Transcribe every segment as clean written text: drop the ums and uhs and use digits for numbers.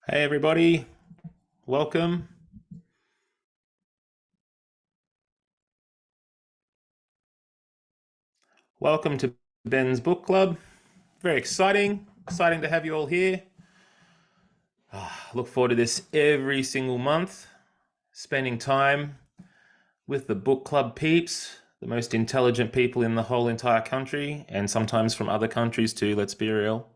Hey everybody, welcome. Welcome to Ben's Book Club. Very exciting to have you all here. Look forward to this every single month, spending time with the book club peeps, the most intelligent people in the whole entire country, and sometimes from other countries too, let's be real.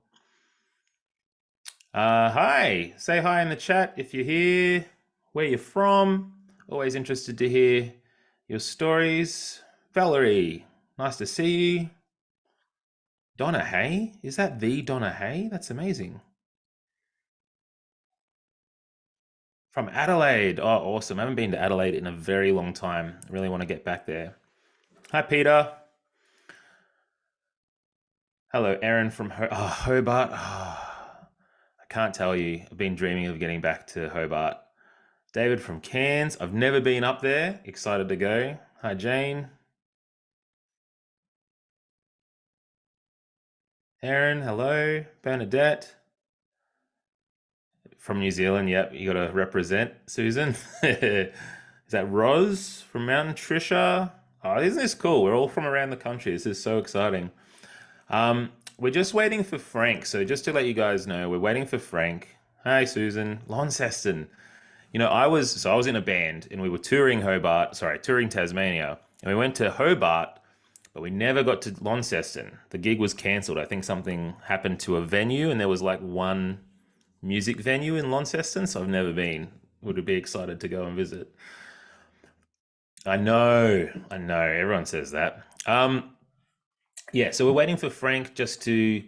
Hi, say hi in the chat if you're here, where you're from. Always interested to hear your stories. Valerie, nice to see you. Donna Hay? Is that the Donna Hay? That's amazing. From Adelaide. Oh, awesome. I haven't been to Adelaide in a very long time. I really want to get back there. Hi, Peter. Hello, Aaron from Hobart. I can't tell you. I've been dreaming of getting back to Hobart. David from Cairns. I've never been up there. Excited to go. Hi, Jane. Aaron, hello. Bernadette from New Zealand. Yep, you got to represent. Susan. Is that Roz from Mountain? Trisha? Oh, isn't this cool? We're all from around the country. This is so exciting. We're just waiting for Frank. So just to let you guys know, we're waiting for Frank. Hi, Susan. Launceston. I was in a band and we were touring Tasmania, and we went to Hobart, but we never got to Launceston. The gig was cancelled. I think something happened to a venue, and there was like one music venue in Launceston, so I've never been. Would be excited to go and visit. I know. Everyone says that. Yeah, so we're waiting for Frank just to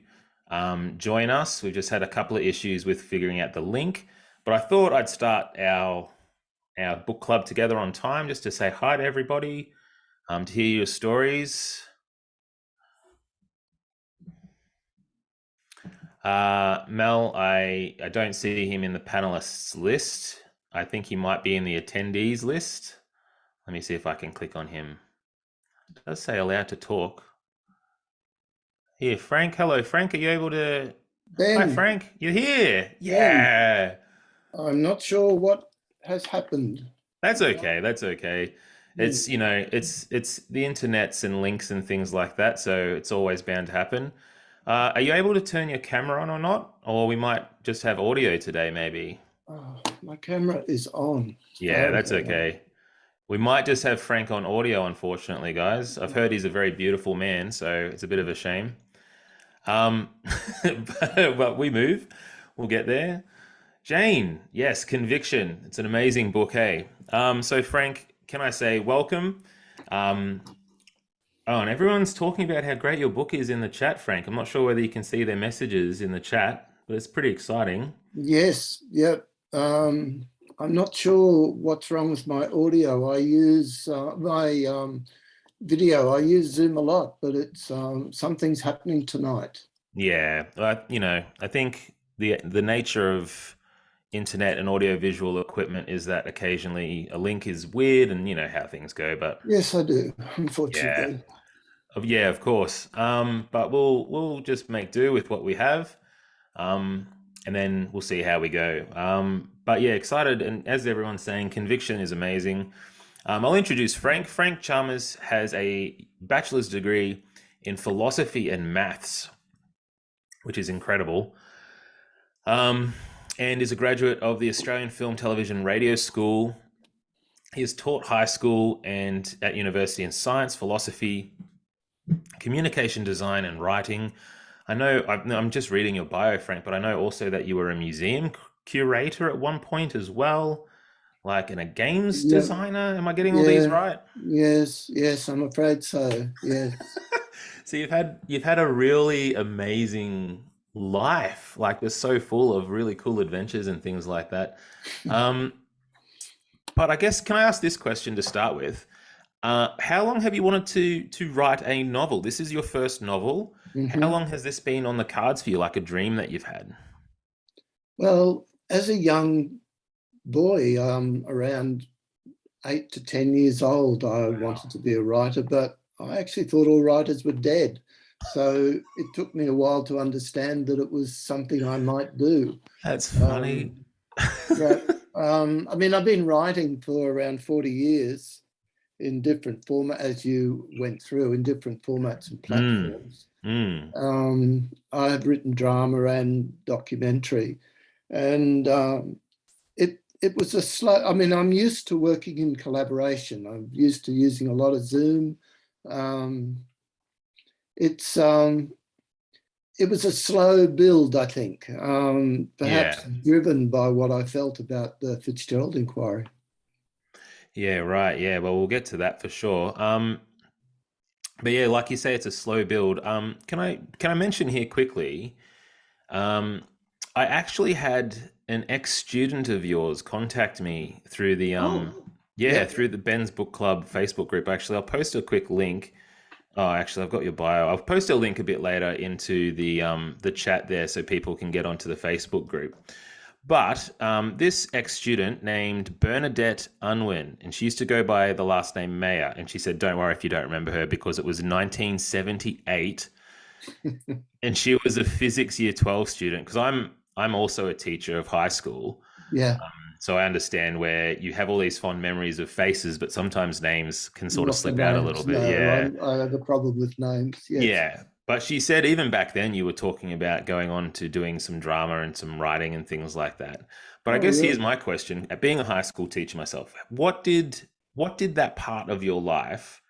join us. We've just had a couple of issues with figuring out the link, but I thought I'd start our book club together on time just to say hi to everybody, to hear your stories. Mel, I don't see him in the panelists list. I think he might be in the attendees list. Let me see if I can click on him. It does say allowed to talk. Here, Frank. Hello, Frank. Are you able to? Hi, Ben, Frank. You're here. Ben, Yeah. I'm not sure what has happened. That's okay. That's okay. Hmm. It's the internets and links and things like that, so it's always bound to happen. Are you able to turn your camera on or not? Or we might just have audio today, maybe. Oh, my camera is on as Yeah, far as that's I know. okay. We might just have Frank on audio, unfortunately, guys. I've heard he's a very beautiful man, so it's a bit of a shame. Um, but we move. We'll get there. Jane, yes, Conviction. It's an amazing book, hey. So Frank, can I say welcome? Um, oh, and everyone's talking about how great your book is in the chat, Frank. I'm not sure whether you can see their messages in the chat, but it's pretty exciting. Yes, yep. I'm not sure what's wrong with my audio. I use my video. I use Zoom a lot, but it's something's happening tonight. Yeah, I think the nature of internet and audiovisual equipment is that occasionally a link is weird, and you know how things go. But Yes, I do, yeah, unfortunately. yeah, of course. But we'll just make do with what we have, um, and then we'll see how we go. But yeah, excited, and as everyone's saying, Conviction is amazing. I'll introduce Frank. Frank Chalmers has a bachelor's degree in philosophy and maths, which is incredible. Um, and is a graduate of the Australian Film, Television, Radio School. He has taught high school and at university in science, philosophy, communication design, and writing. I'm just reading your bio, Frank, but I know also that you were a museum curator at one point as well, like and a games Yeah, designer. Am I getting all these yeah, right? yes, I'm afraid so. Yes. So you've had a really amazing life. Like you're so full of really cool adventures and things like that. Um, but I guess can I ask this question to start with? How long have you wanted to write a novel? This is your first novel. How Hmm. long has this been on the cards for you, like a dream that you've had? Well, as a young boy, around 8 to 10 years old, I wanted to be a writer, but I actually thought all writers were dead. So it took me a while to understand that it was something I might do. That's Um, funny. Yeah. I mean, I've been writing for around 40 years in different format, as you went through, in different formats and Mm, platforms. mm. I've written drama and documentary, and it was a slow. I mean, I'm used to working in collaboration. I'm used to using a lot of Zoom. Um, it's it was a slow build, I think, perhaps Yeah. driven by what I felt about the Fitzgerald inquiry. Yeah, right. Yeah, well, we'll get to that for sure. But yeah, like you say, it's a slow build. Can I mention here quickly? Um, I actually had an ex-student of yours contact me through the Oh, yeah, yep. through the Ben's Book Club Facebook group. Actually, I'll post a quick link. Oh, actually, I've got your bio. I'll post a link a bit later into the chat there so people can get onto the Facebook group. But this ex-student named Bernadette Unwin, and she used to go by the last name Mayer, and she said, "Don't worry if you don't remember her because it was 1978, and she was a physics year 12 student." Because I'm also a teacher of high school, Yeah, so I understand where you have all these fond memories of faces, but sometimes names can sort of not the slip out a little names. bit. No, Yeah, I have a problem with names. Yes. yeah. But she said even back then you were talking about going on to doing some drama and some writing and things like that. But I Oh, guess here's really? my question. At being a high school teacher myself, what did that part of your life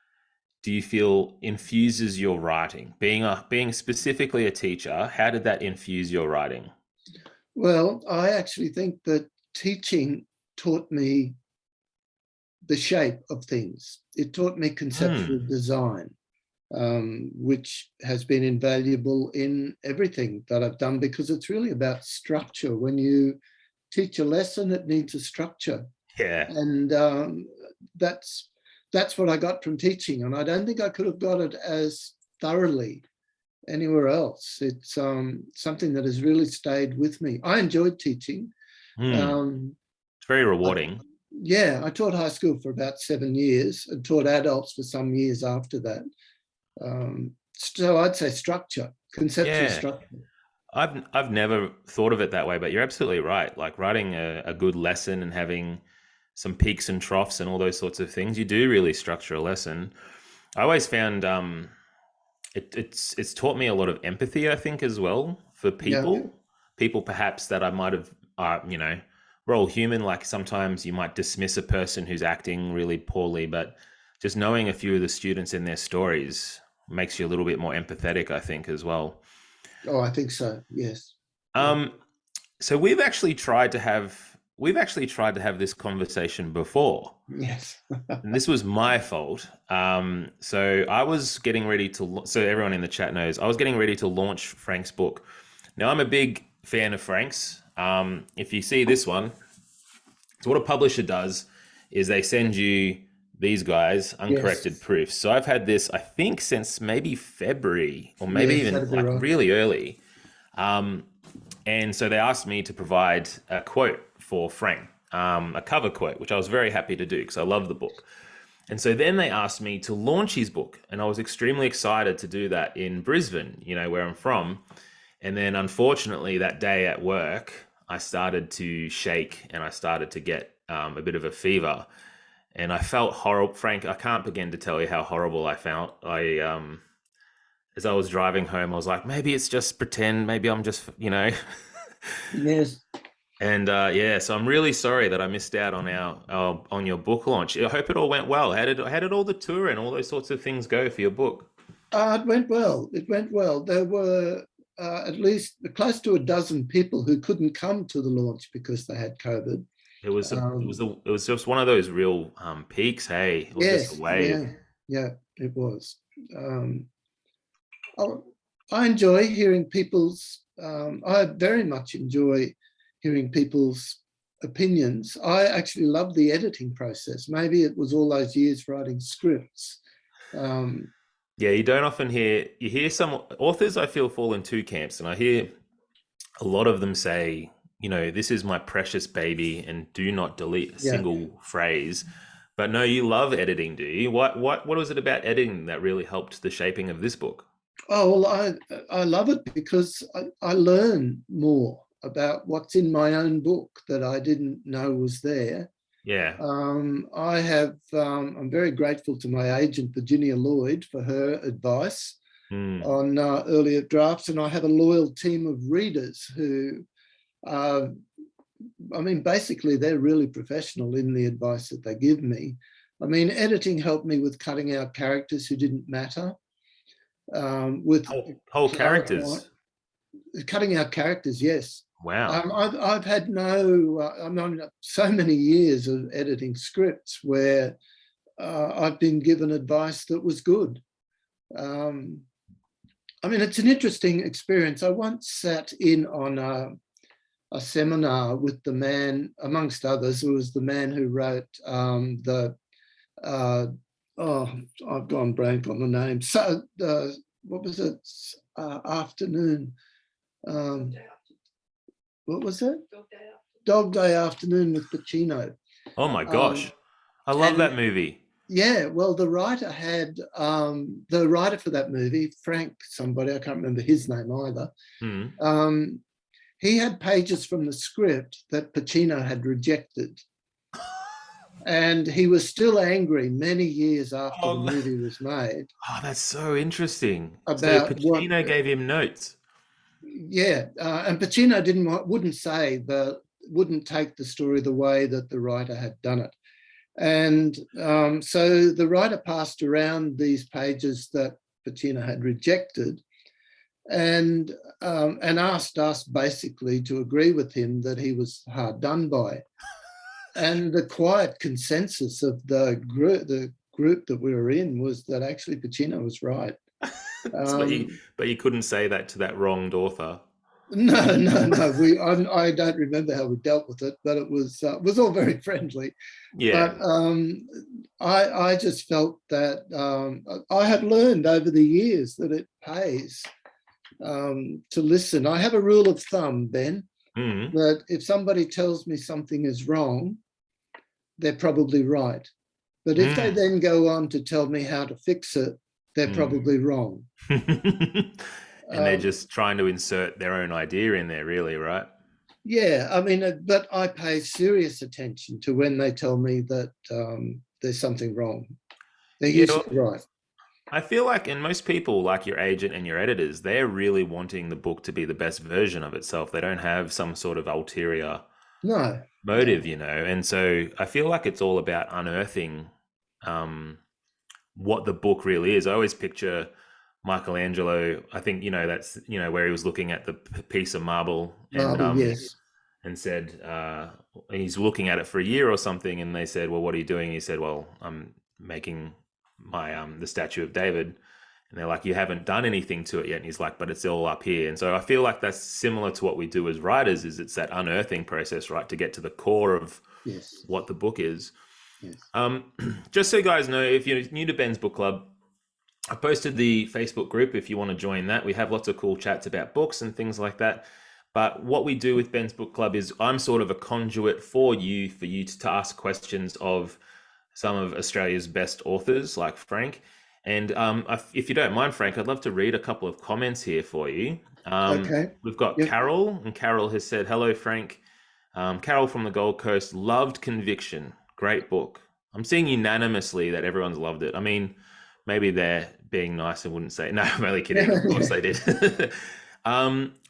do you feel infuses your writing? Being specifically a teacher, how did that infuse your writing? Well, I actually think that teaching taught me the shape of things. It taught me conceptual Hmm. design, which has been invaluable in everything that I've done because it's really about structure. When you teach a lesson, it needs a structure, Yeah. and that's that's what I got from teaching. And I don't think I could have got it as thoroughly anywhere else. It's something that has really stayed with me. I enjoyed teaching. Hmm. Um, It's very I, rewarding. yeah, I taught high school for about 7 years and taught adults for some years after that. So I'd say structure, conceptual Yeah. structure. I've never thought of it that way, but you're absolutely right. Like writing a good lesson and having some peaks and troughs and all those sorts of things, you do really structure a lesson. I always found it's taught me a lot of empathy, I think, as well for Yeah. people perhaps that I might have, we're all human. Like sometimes you might dismiss a person who's acting really poorly, but just knowing a few of the students in their stories makes you a little bit more empathetic, I think, as well. Oh, I think so. Yes. Yeah. Um, so we've actually tried to have this conversation before, Yes. and this was my fault. So I was getting ready to. So everyone in the chat knows I was getting ready to launch Frank's book. Now I'm a big fan of Frank's. If you see this one, so what a publisher does is they send you these guys uncorrected Yes. proofs. So I've had this, I think, since maybe February or maybe Yes, even that'd be like right. really early. Um, and so they asked me to provide a quote for Frank, a cover quote, which I was very happy to do because I love the book. And so then they asked me to launch his book, and I was extremely excited to do that in Brisbane, where I'm from. And then unfortunately, that day at work, I started to shake and I started to get a bit of a fever. And I felt horrible. Frank, I can't begin to tell you how horrible I felt. As I was driving home, I was like, maybe it's just pretend. Maybe I'm just. Yes. And yeah, so I'm really sorry that I missed out on our on your book launch. I hope it all went well. How did all the tour and all those sorts of things go for your book? It went well. It went well. There were at least close to a dozen people who couldn't come to the launch because they had COVID. It was just one of those real peaks. Hey, it was just a Yes, wave. yeah, yeah, it was. Um, I, I enjoy hearing people's. I very much enjoy hearing people's opinions. I actually love the editing process. Maybe it was all those years writing scripts. Um, Yeah, you hear some authors I feel fall in two camps, and I hear a lot of them say, this is my precious baby, and do not delete a yeah. single phrase. But no, you love editing, do you? What was it about editing that really helped the shaping of this book? Oh well, I love it because I learn more. about what's in my own book that I didn't know was there. Yeah. I'm very grateful to my agent, Virginia Lloyd, for her advice Mm. on earlier drafts. And I have a loyal team of readers who, basically they're really professional in the advice that they give me. Editing helped me with cutting out characters who didn't matter, with Whole clarifying, characters. cutting out characters, yes. Wow. I've had so many years of editing scripts where I've been given advice that was good. It's an interesting experience. I once sat in on a seminar with the man, amongst others, who was the man who wrote I've gone blank on the name. So, what was it? Afternoon. What was it? Dog Day Afternoon with Pacino. Oh my Um, gosh. I love and that movie. yeah, well, the writer for that movie, Frank somebody, I can't remember his name either. Mm. He had pages from the script that Pacino had rejected. And he was still angry many years after the Oh, movie was made that's so interesting. So about what, Pacino gave him notes. yeah, and Pacino wouldn't take the story the way that the writer had done it. And so the writer passed around these pages that Pacino had rejected, and asked us basically to agree with him that he was hard done by. And the quiet consensus of the group that we were in was that actually Pacino was right. But you couldn't say that to that wronged author. No, no, no. I don't remember how we dealt with it, but it was all very friendly. Yeah. But I just felt that I have learned over the years that it pays to listen. I have a rule of thumb, Ben, Mm. that if somebody tells me something is wrong, they're probably right. But if they Mm. then go on to tell me how to fix it, they're Mm. probably wrong. And they're Um, just trying to insert their own idea in there, really, right? yeah, but I pay serious attention to when they tell me that there's something wrong. They're Yeah, usually well, right. I feel like, and most people, like your agent and your editors, they're really wanting the book to be the best version of itself. They don't have some sort of ulterior No, motive, and so I feel like it's all about unearthing um, what the book really is. I always picture Michelangelo. I think that's where he was looking at the piece of marble and marble, yes. and said he's looking at it for a year or something, and they said, "Well, what are you doing?" He said, "Well, I'm making my the statue of David." And they're like, "You haven't done anything to it yet." And he's like, "But it's all up here." And so I feel like that's similar to what we do as writers. Is it's that unearthing process, right, to get to the core of Yes, what the book is. yes. Um, just so you guys know, if you're new to Ben's Book Club, I posted the Facebook group if you want to join that. We have lots of cool chats about books and things like that. But what we do with Ben's Book Club is I'm sort of a conduit for you to ask questions of some of Australia's best authors like Frank. And if you don't mind, Frank, I'd love to read a couple of comments here for you. Okay. We've got Yep. Carol, and Carol has said, "Hello, Frank. Carol from the Gold Coast, loved Conviction. Great book." I'm seeing unanimously that everyone's loved it. I mean, maybe they're being nice and wouldn't say. No, I'm only kidding. Of course they did.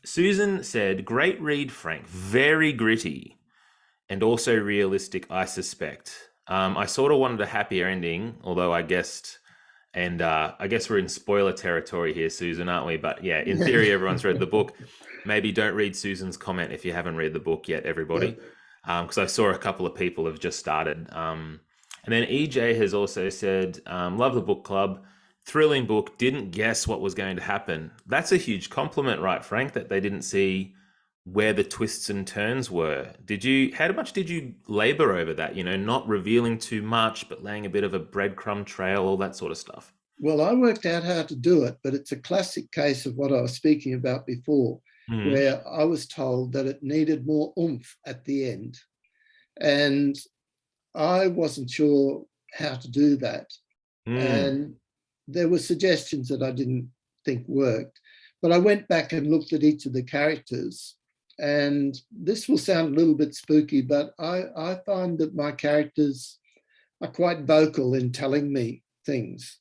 Susan said, "Great read, Frank. Very gritty and also realistic, I suspect. I sort of wanted a happier ending, although I guessed, and I guess we're in spoiler territory here, Susan, aren't we? But yeah, in theory, everyone's read the book. Maybe don't read Susan's comment if you haven't read the book yet, everybody, Yep. because I saw a couple of people have just started. And then EJ has also said, "Love the book club. Thrilling book. Didn't guess what was going to happen." That's a huge compliment, right, Frank? That they didn't see where the twists and turns were. How much did you labor over that? Not revealing too much, but laying a bit of a breadcrumb trail, all that sort of stuff. Well, I worked out how to do it, but it's a classic case of what I was speaking about before, Mm. where I was told that it needed more oomph at the end. And I wasn't sure how to do that. Mm. And there were suggestions that I didn't think worked. But I went back and looked at each of the characters And this will sound a little bit spooky, but I find that my characters are quite vocal in telling me things.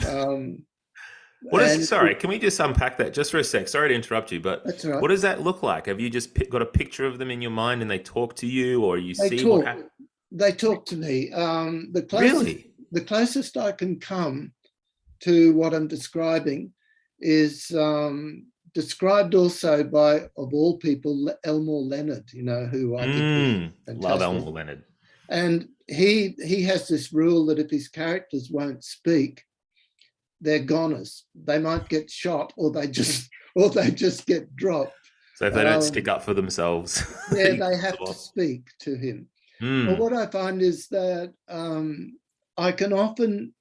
Um, What is, and sorry, can we just unpack that just for a sec? Sorry to interrupt you, but that's all right. what does that look like? Have you just got a picture of them in your mind and they talk to you, or you They see what talk. happens? They talk to me. Really? The closest I can come to what I'm describing is described also by, of all people, Elmore Leonard. You know, who I think is Love fantastic. Elmore Leonard. And he has this rule that if his characters won't speak, they're goners. They might get shot, or they just get dropped. So if they don't stick up for themselves, Yeah, you they piss have to off. speak to him. But Mm, what I find is that I can often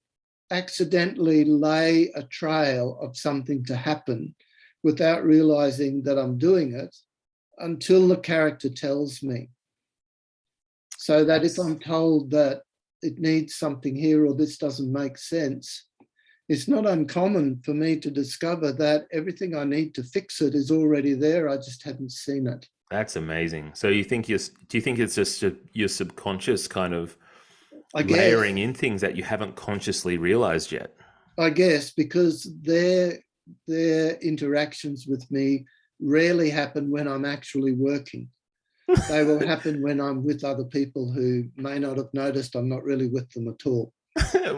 accidentally lay a trail of something to happen without realizing that I'm doing it until the character tells me. So that if that's I'm told that it needs something here or this doesn't make sense, it's not uncommon for me to discover that everything I need to fix it is already there. I just haven't seen it. that's amazing. So you think do you think it's just your subconscious kind of I guess, layering in things that you haven't consciously realized yet? because their interactions with me rarely happen when I'm actually working. They will happen when I'm with other people who may not have noticed I'm not really with them at all.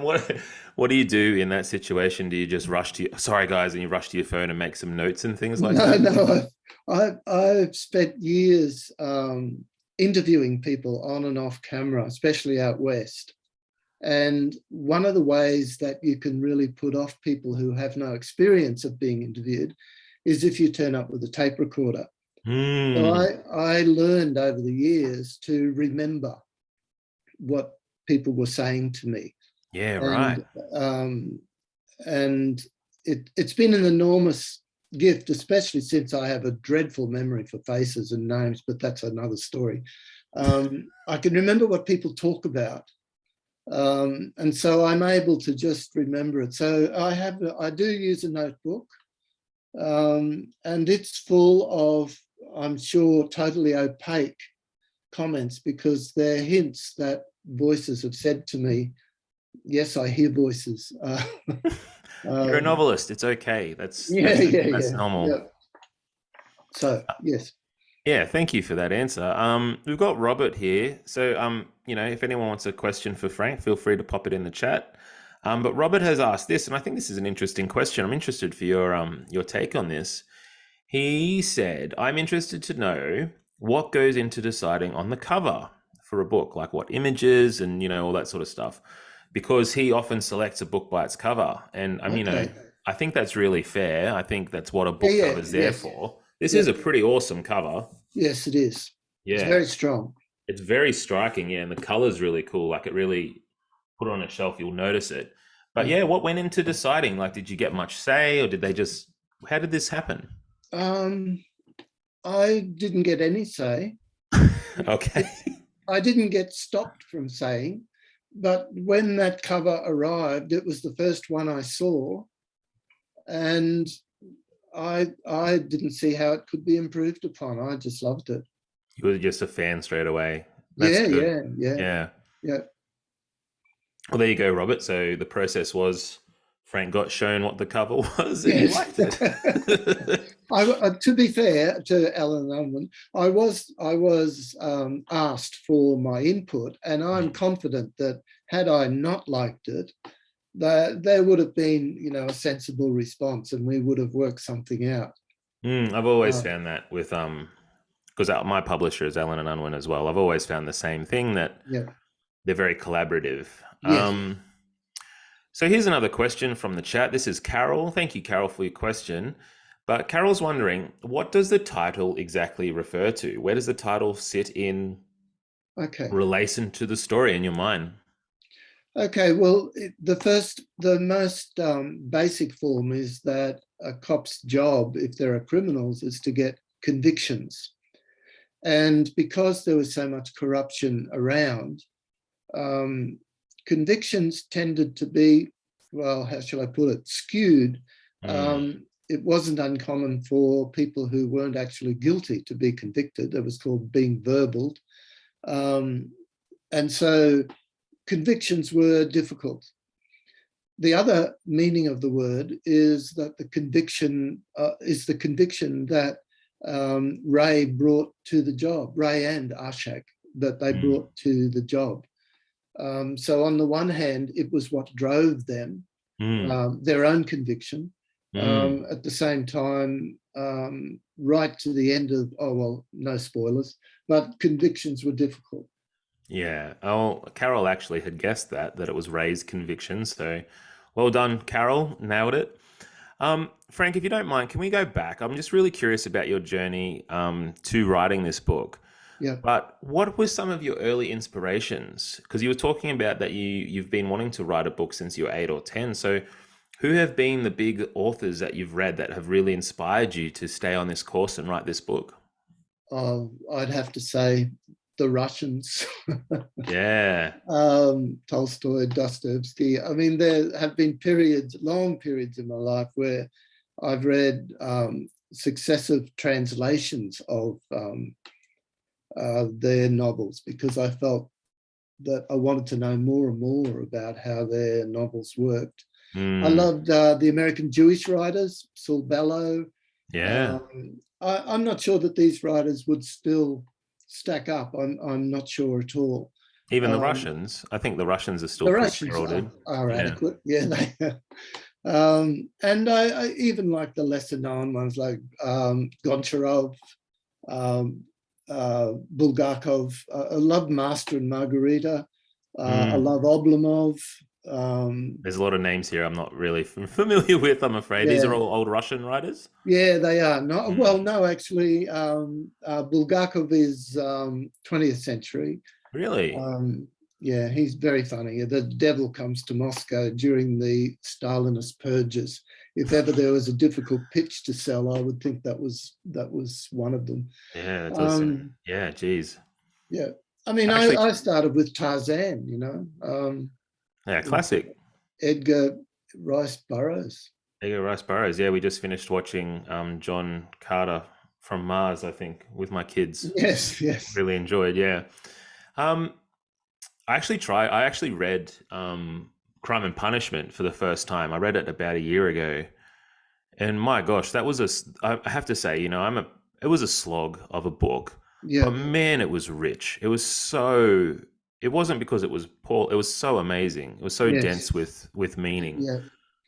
what what do you do in that situation? Do you just rush to sorry guys, and you rush to your phone and make some notes and things like No, that? no, I've spent years interviewing people on and off camera, especially out west. And one of the ways that you can really put off people who have no experience of being interviewed is if you turn up with a tape recorder. So Hmm. I learned over the years to remember what people were saying to me. Yeah, right. And um, and it's been an enormous gift, especially since I have a dreadful memory for faces and names, but that's another story. I can remember what people talk about. And so I'm able to just remember it. So I do use a notebook, and it's full of, I'm sure, totally opaque comments because they're hints that voices have said to me. Yes, I hear voices. You're a Um, novelist. It's okay. yeah, yeah, That's yeah, normal. yeah. So yes, Yeah, thank you for that answer. We've got Robert here. So, if anyone wants a question for Frank, feel free to pop it in the chat. But Robert has asked this, and I think this is an interesting question. I'm interested for your take on this. He said, "I'm interested to know what goes into deciding on the cover for a book, like what images and all that sort of stuff, because he often selects a book by its cover, and okay, I think that's really fair. I think that's what a yeah, book yeah, cover is there yes, for. This yeah, is a pretty awesome cover. yes, it is. It's Yeah, very strong. it's very striking. Yeah, and the color's really cool. Like it really put it on a shelf, you'll notice it. But Yeah. yeah, what went into deciding? Like, did you get much say, or did they just? How did this happen? Um, I didn't get any say. Okay. It, I didn't get stopped from saying, but when that cover arrived, it was the first one I saw, and I didn't see how it could be improved upon. I just loved it. You were just a fan straight away. That's Yeah, good. yeah, yeah, Yeah. yeah. Well, there you go, Robert. So the process was Frank got shown what the cover was and he Yes. liked it. To be fair to Alan Unwin, I was asked for my input, and I'm confident that had I not liked it, that there would have been, a sensible response, and we would have worked something out. I've always Uh, found that with because my publisher is Allen and Unwin as well. I've always found the same thing that yeah. they're very collaborative. Yes. So here's another question from the chat. This is Carol. Thank you, Carol, for your question. But Carol's wondering, what does the title exactly refer to? Where does the title sit in Okay. relation to the story in your mind? Okay. Well, the most basic form is that a cop's job, if there are criminals, is to get convictions. And because there was so much corruption around, um, convictions tended to be, well, how shall I put it, skewed Mm, it wasn't uncommon for people who weren't actually guilty to be convicted. It was called being verbaled. And so convictions were difficult. The other meaning of the word is that the conviction is the conviction that Ray brought to the job, Ray and Ashak, that they brought to the job. So on the one hand, it was what drove them, their own conviction. At the same time, right to the end of, oh, well, no spoilers, but convictions were difficult. Yeah. Oh, Carol actually had guessed that it was Ray's conviction. So well done, Carol. Nailed it. Frank, if you don't mind, can we go back? I'm just really curious about your journey to writing this book. Yeah. But what were some of your early inspirations? Because you were talking about that you've been wanting to write a book since you were 8 or 10. So who have been the big authors that you've read that have really inspired you to stay on this course and write this book? I'd have to say the Russians. Yeah. Tolstoy, Dostoevsky. I mean, there have been periods, long periods in my life where I've read successive translations of their novels because I felt that I wanted to know more and more about how their novels worked. I loved the American Jewish writers, Saul Bellow. Yeah. I'm not sure that these writers would still stack up. I'm not sure at all. Even the Russians. I think the Russians are still The pretty Russians heralded. are Yeah. adequate. Yeah, they and I even like the lesser known ones like Goncharov, Bulgakov. I love Master and Margarita. I love Oblomov. There's a lot of names here I'm not really familiar with, I'm afraid. These are Yeah, all old Russian writers? yeah, they are. No, well, no, actually, Bulgakov is 20th century. Really? Yeah, he's very funny. The devil comes to Moscow during the Stalinist purges. If ever there was a difficult pitch to sell, I would think that was one of them. Yeah, it does. Yeah, geez. Yeah, I mean, Actually, I started with Tarzan, yeah, with classic. Edgar Rice Burroughs. Ego Rice Burroughs. Yeah, we just finished watching John Carter from Mars, I think, with my kids. Yes, yes. Really enjoyed, yeah. Um, I actually read Crime and Punishment for the first time. I read it about a year ago. And my gosh, I have to say, it was a slog of a book, Yeah, but man, it was rich. It wasn't because it was Paul, it was so amazing. It was so yes, dense with meaning. yeah,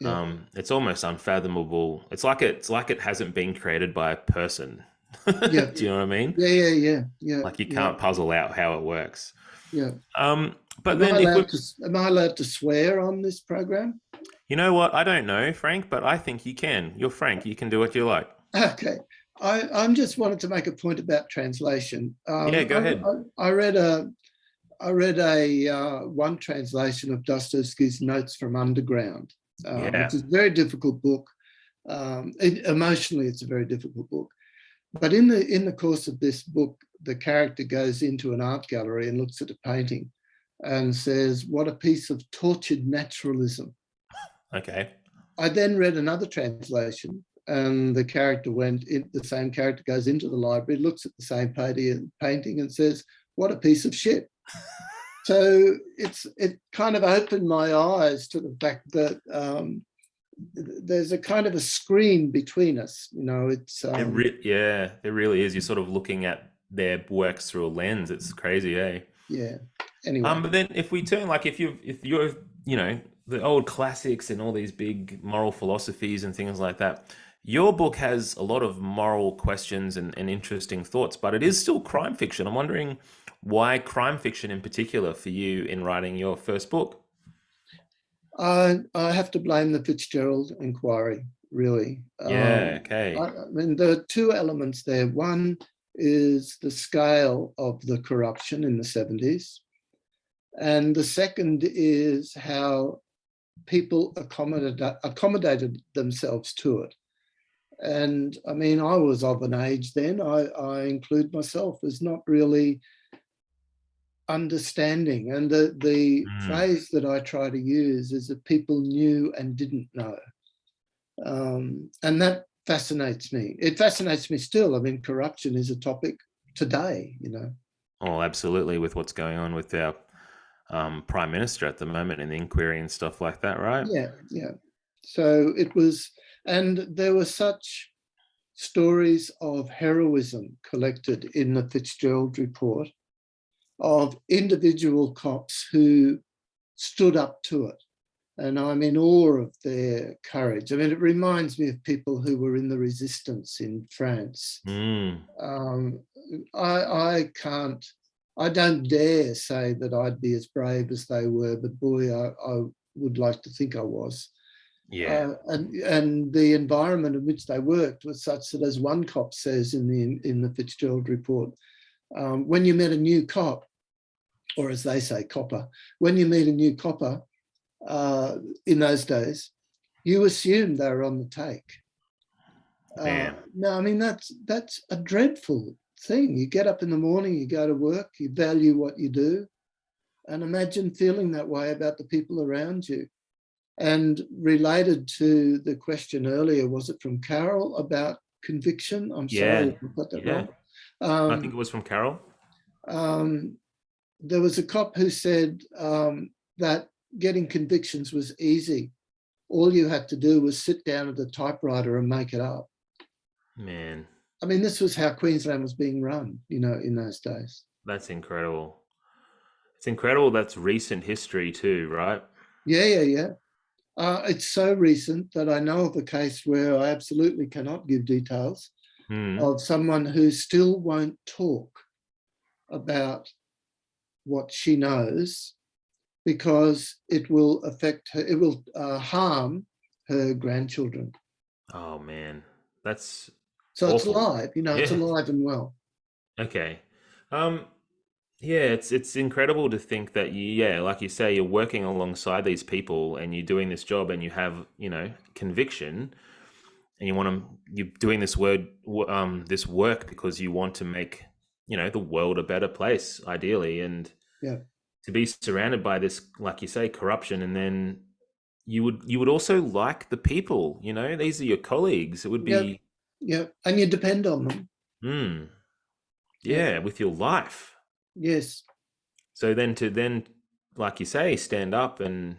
yeah, It's almost unfathomable. It's like it hasn't been created by a person. yeah, Do you know what I mean? yeah, yeah, yeah, yeah, Like you yeah, can't puzzle out how it works. yeah. But then if we Am I allowed to swear on this program? You know what? I don't know, Frank, but I think you can. You're Frank. You can do what you like. Okay. I'm just wanted to make a point about translation. Yeah, go ahead. I read a one translation of Dostoevsky's Notes from Underground, Yeah. which is a very difficult book. Emotionally, it's a very difficult book. But in the course of this book, the character goes into an art gallery and looks at a painting and says, "What a piece of tortured naturalism." Okay. I then read another translation, and the same character goes into the library, looks at the same painting and says, "What a piece of shit." So it kind of opened my eyes to the fact that there's a kind of a screen between us. Yeah, it really is. You're sort of looking at their works through a lens. It's crazy, eh? Yeah. Anyway. But then if we turn, like, if you're, the old classics and all these big moral philosophies and things like that, your book has a lot of moral questions and interesting thoughts, but it is still crime fiction. I'm wondering why crime fiction in particular for you in writing your first book. I have to blame the Fitzgerald inquiry, really. Yeah, okay. I mean, there are two elements there. One is the scale of the corruption in the 70s. And the second is how people accommodated themselves to it. And I mean, I was of an age then, I include myself as not really understanding. And the phrase that I try to use is that people knew and didn't know. And fascinates me. It fascinates me still. I mean, corruption is a topic today, you know. Oh, absolutely, with what's going on with our prime minister at the moment and the inquiry and stuff like that, right? Yeah, yeah. So it was, and there were such stories of heroism collected in the Fitzgerald report of individual cops who stood up to it. And I'm in awe of their courage. I mean, it reminds me of people who were in the resistance in France. Mm, Um, I can't, I don't dare say that I'd be as brave as they were, but boy, I would like to think I was. yeah. And the environment in which they worked was such that, as one cop says in the Fitzgerald report, when you met a new cop, or as they say, copper, when you meet a new copper in those days, you assumed they were on the take. Man. No, I mean, that's a dreadful thing. You get up in the morning, you go to work, you value what you do, and imagine feeling that way about the people around you. And related to the question earlier, was it from Carol about conviction? I'm sorry Yeah. if I got that Yeah. wrong. I think it was from Carol. Um, there was a cop who said that getting convictions was easy. All you had to do was sit down at the typewriter and make it up. Man, I mean, this was how Queensland was being run, you know, in those days. that's incredible. It's incredible that's recent history too, right? Yeah, yeah, yeah. It's so recent that I know of a case where I absolutely cannot give details Hmm. of someone who still won't talk about what she knows because it will affect her, it will harm her grandchildren. Oh man, that's So it's awful. alive, you know, it's Yeah. alive and well. Okay. Um, yeah, it's incredible to think that yeah, like you say, you're working alongside these people and you're doing this job and you have, conviction and you're doing this work because you want to make, the world a better place, ideally, and Yeah, to be surrounded by this, like you say, corruption, and then you would also like the people, these are your colleagues. It would yeah, be, yeah. And you depend on them. mm, Yeah, yeah, with your life. yes, So then, like you say, stand up and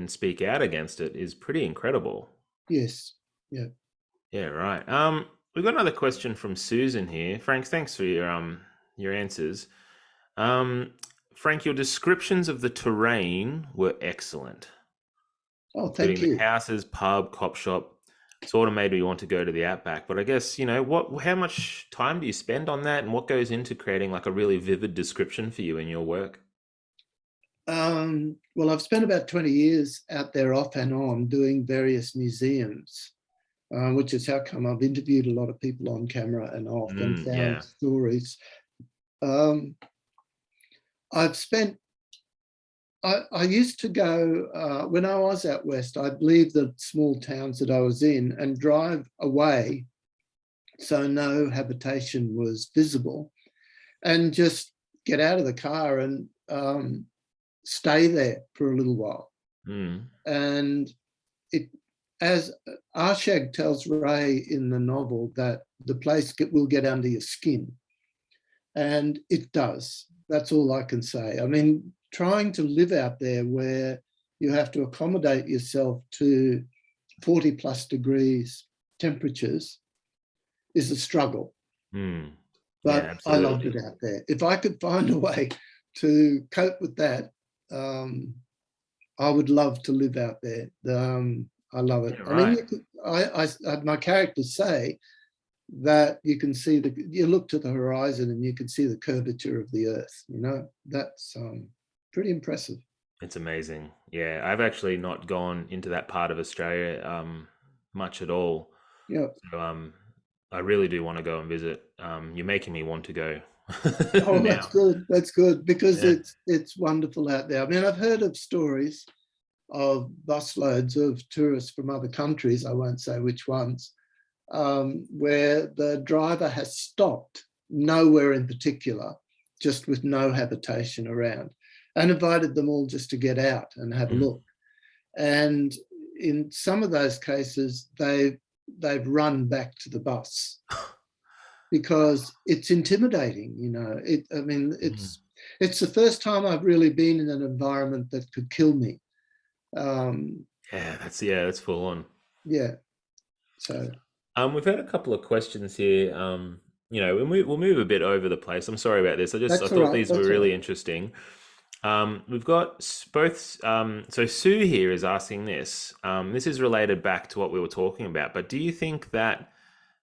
speak out against it is pretty incredible. yes, yeah. Yeah, right. We've got another question from Susan here. Frank, thanks for your answers. Um, Frank, your descriptions of the terrain were excellent, Oh, including thank the you. houses, pub, cop shop. Sort of made me want to go to the outback. But I guess, how much time do you spend on that, and what goes into creating like a really vivid description for you in your work? Well, I've spent about 20 years out there off and on doing various museums, which is how come I've interviewed a lot of people on camera and off and found Yeah. stories. Um, I've spent, I used to go, when I was out west, I'd leave the small towns that I was in and drive away so no habitation was visible and just get out of the car and stay there for a little while. Mm. And it, as Arshag tells Ray in the novel, that the place will get under your skin. And it does. That's all I can say. I mean, trying to live out there where you have to accommodate yourself to 40 plus degrees temperatures is a struggle. Mm. Yeah, But I loved it absolutely. out there. If I could find a way to cope with that, I would love to live out there. I love it. Yeah, I mean, right. my characters say that you can see you look to the horizon and you can see the curvature of the earth. You know, that's pretty impressive. It's amazing. Yeah, I've actually not gone into that part of Australia much at all. Yeah. So I really do want to go and visit. You're making me want to go Oh, that's now. good. That's good because Yeah. it's wonderful out there. I mean, I've heard of stories of busloads of tourists from other countries. I won't say which ones, where the driver has stopped nowhere in particular, just with no habitation around, and invited them all just to get out and have a Mm. look. And in some of those cases, they they've run back to the bus because it's intimidating. I mean, Mm. it's the first time I've really been in an environment that could kill me. Um, That's full on. yeah. So We've had a couple of questions here. We'll move a bit over the place. I'm sorry about this. I that's all thought right. these were That's all right. really interesting. We've got both. So Sue here is asking this. This is related back to what we were talking about. But do you think that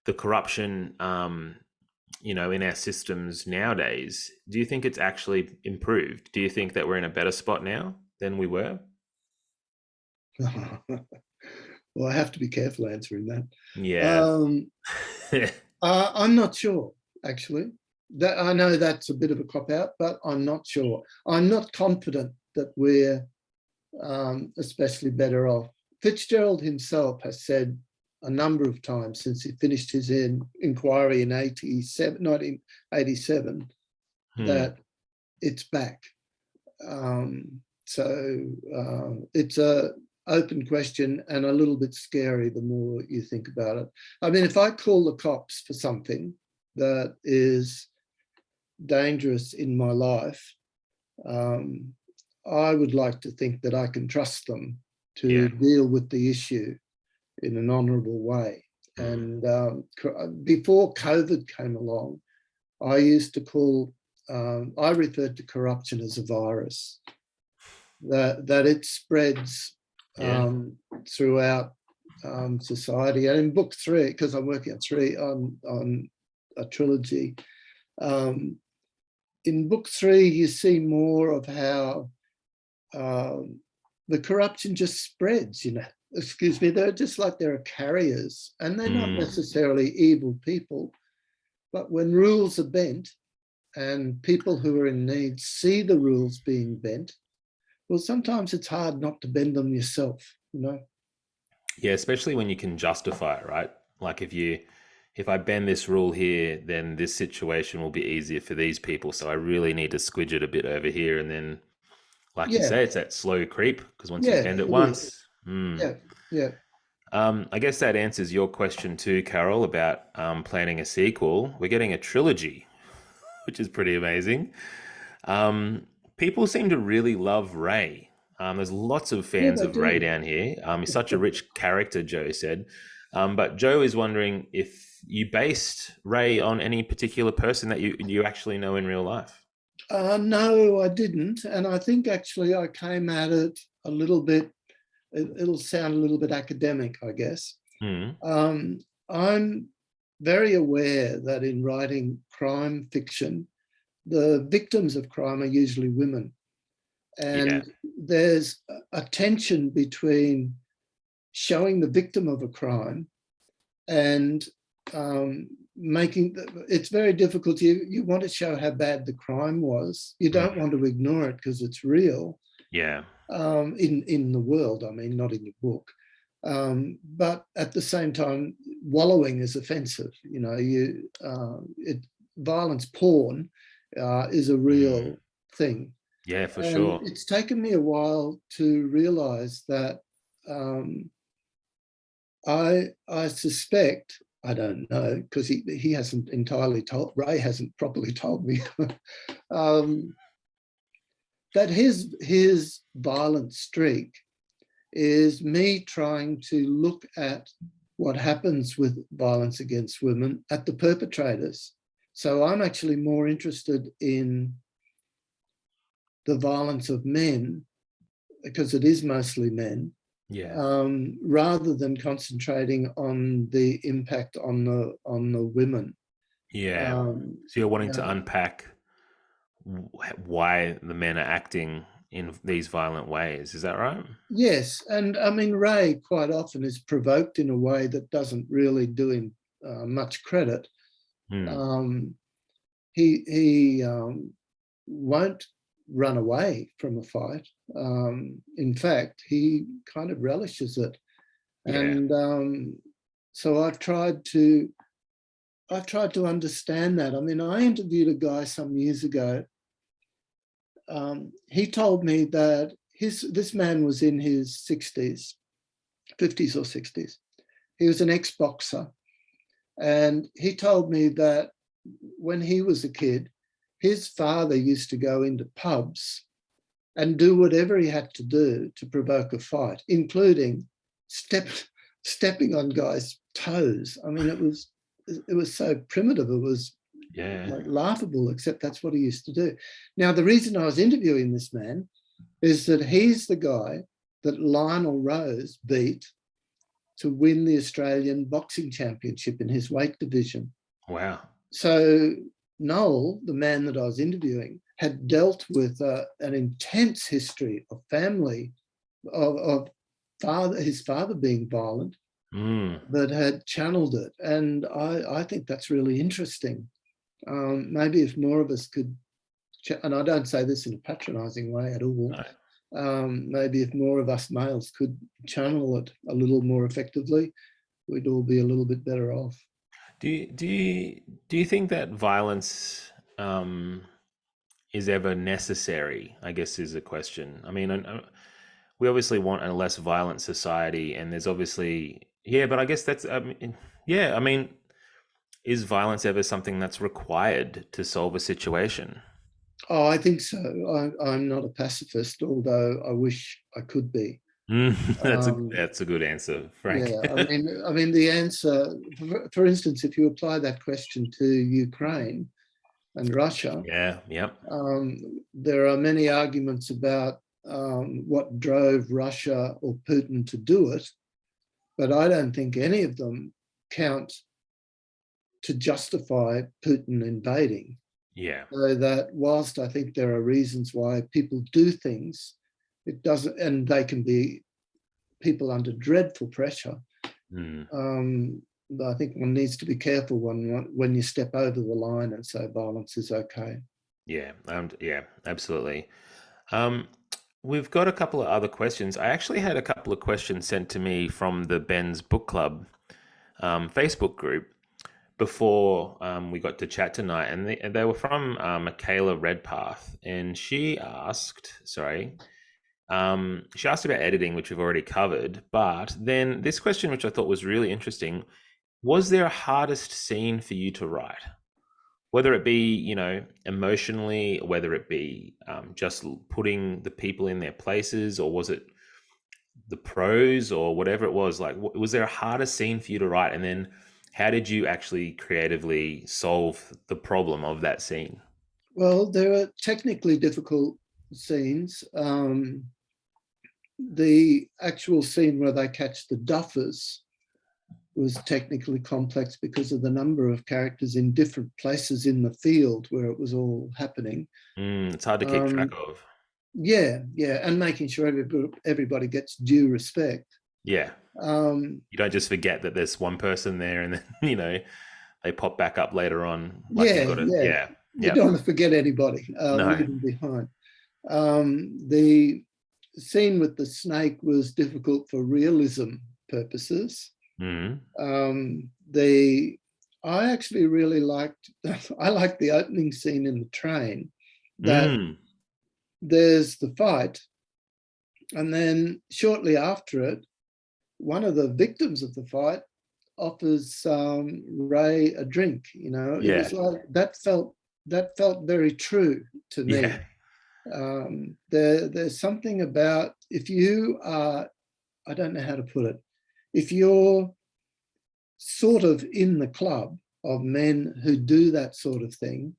the corruption, in our systems nowadays, do you think it's actually improved? Do you think that we're in a better spot now than we were? Well, I have to be careful answering that. Yeah. Um, I'm not sure, actually. That I know that's a bit of a cop out, but I'm not sure. I'm not confident that we're especially better off. Fitzgerald himself has said a number of times since he finished his inquiry in 1987, Hmm. that it's back. It's a open question and a little bit scary the more you think about it. I mean, if I call the cops for something that is dangerous in my life, um, I would like to think that I can trust them to Yeah. deal with the issue in an honourable way. Mm. And before COVID came along, I used to call, I referred to corruption as a virus, that it spreads Yeah. throughout society. And in book 3, because I'm working on 3 on a trilogy, in book 3, you see more of how the corruption just spreads, excuse me, they're just like they're carriers, and they're not Mm. necessarily evil people, but when rules are bent and people who are in need see the rules being bent, well, sometimes it's hard not to bend them yourself. Yeah, especially when you can justify it, right? Like if I bend this rule here, then this situation will be easier for these people. So I really need to squidge it a bit over here, and then, like you Yeah, say, it's that slow creep because once you yeah, bend it it is. once, hmm. Yeah, yeah. I guess that answers your question too, Carol, about planning a sequel. We're getting a trilogy, which is pretty amazing. Um, People seem to really love Ray. There's lots of Yeah, fans they of Ray do. down here. He's such a rich character, Joe said. But Joe is wondering if you based Ray on any particular person that you actually know in real life. No, I didn't. And I think actually I came at it a little bit, it'll sound a little bit academic, I guess. Mm. Um, I'm very aware that in writing crime fiction, the victims of crime are usually women. Yeah. And there's a tension between showing the victim of a crime and making it's very difficult. You want to show how bad the crime was. You don't Mm. want to ignore it because it's real, Yeah. in the world. I mean, not in your book. But at the same time, wallowing is offensive. Violence porn is a Mm. real thing. Yeah, for And sure. it's taken me a while to realize that um, I suspect, I don't know, because he hasn't entirely told, Ray hasn't properly told me, um, that his violent streak is me trying to look at what happens with violence against women at the perpetrators. So I'm actually more interested in the violence of men, because it is mostly men, Yeah. rather than concentrating on the impact on the women. Yeah. Um, So you're wanting to yeah. unpack why the men are acting in these violent ways. Is that right? Yes, and I mean Ray quite often is provoked in a way that doesn't really do him much credit. Hmm. Um, he won't run away from a fight. In fact, he kind of relishes it, Yeah. and so I've tried to understand that. I mean, I interviewed a guy some years ago. He told me that this man was in his 60s, 50s or 60s, he was an ex-boxer, and he told me that when he was a kid, his father used to go into pubs and do whatever he had to do to provoke a fight, including stepping on guys' toes. I mean, it was so primitive. It was Yeah. like laughable, except that's what he used to do. Now, the reason I was interviewing this man is that he's the guy that Lionel Rose beat to win the Australian boxing championship in his weight division. Wow. So Noel, the man that I was interviewing, had dealt with an intense history of family, of his father being violent, that had channeled it. And I think that's really interesting. Maybe if more of us could, and I don't say this in a patronizing way at all, No. maybe if more of us males could channel it a little more effectively, we'd all be a little bit better off. Do you think that violence is ever necessary? I guess is a question. I mean, we obviously want a less violent society, and there's obviously but I guess that's yeah. I mean, is violence ever something that's required to solve a situation? Oh, I think so. I'm not a pacifist, although I wish I could be. That's a good answer, Frank. Yeah, I mean, the answer, for instance, if you apply that question to Ukraine and Russia, Yeah, yep. there are many arguments about what drove Russia or Putin to do it, but I don't think any of them count to justify Putin invading. Yeah. So that whilst I think there are reasons why people do things, it doesn't, and they can be people under dreadful pressure. I think one needs to be careful when you step over the line and say violence is okay. Yeah, yeah, absolutely. We've got a couple of other questions. I actually had a couple of questions sent to me from the Ben's Book Club Facebook group before we got to chat tonight, and they were from Michaela Redpath, and she asked, she asked about editing, which we've already covered, but then this question, which I thought was really interesting, was there a hardest scene for you to write? Whether it be, emotionally, whether it be just putting the people in their places, or was it the prose or whatever it was, like, was there a harder scene for you to write? And then how did you actually creatively solve the problem of that scene? Well, there are technically difficult scenes. The actual scene where they catch the duffers was technically complex because of the number of characters in different places in the field where it was all happening. It's hard to keep track of. Yeah, and making sure everybody gets due respect. Yeah. You don't just forget that there's one person there and then, they pop back up later on. Like you've got to, yeah. You don't want to forget anybody, No. leave them behind. The scene with the snake was difficult for realism purposes. I actually really liked the opening scene in the train, that there's the fight, and then shortly after it, one of the victims of the fight offers Ray a drink. It was like that felt very true to me. Yeah. There's something about, if you are, I don't know how to put it, if you're sort of in the club of men who do that sort of thing,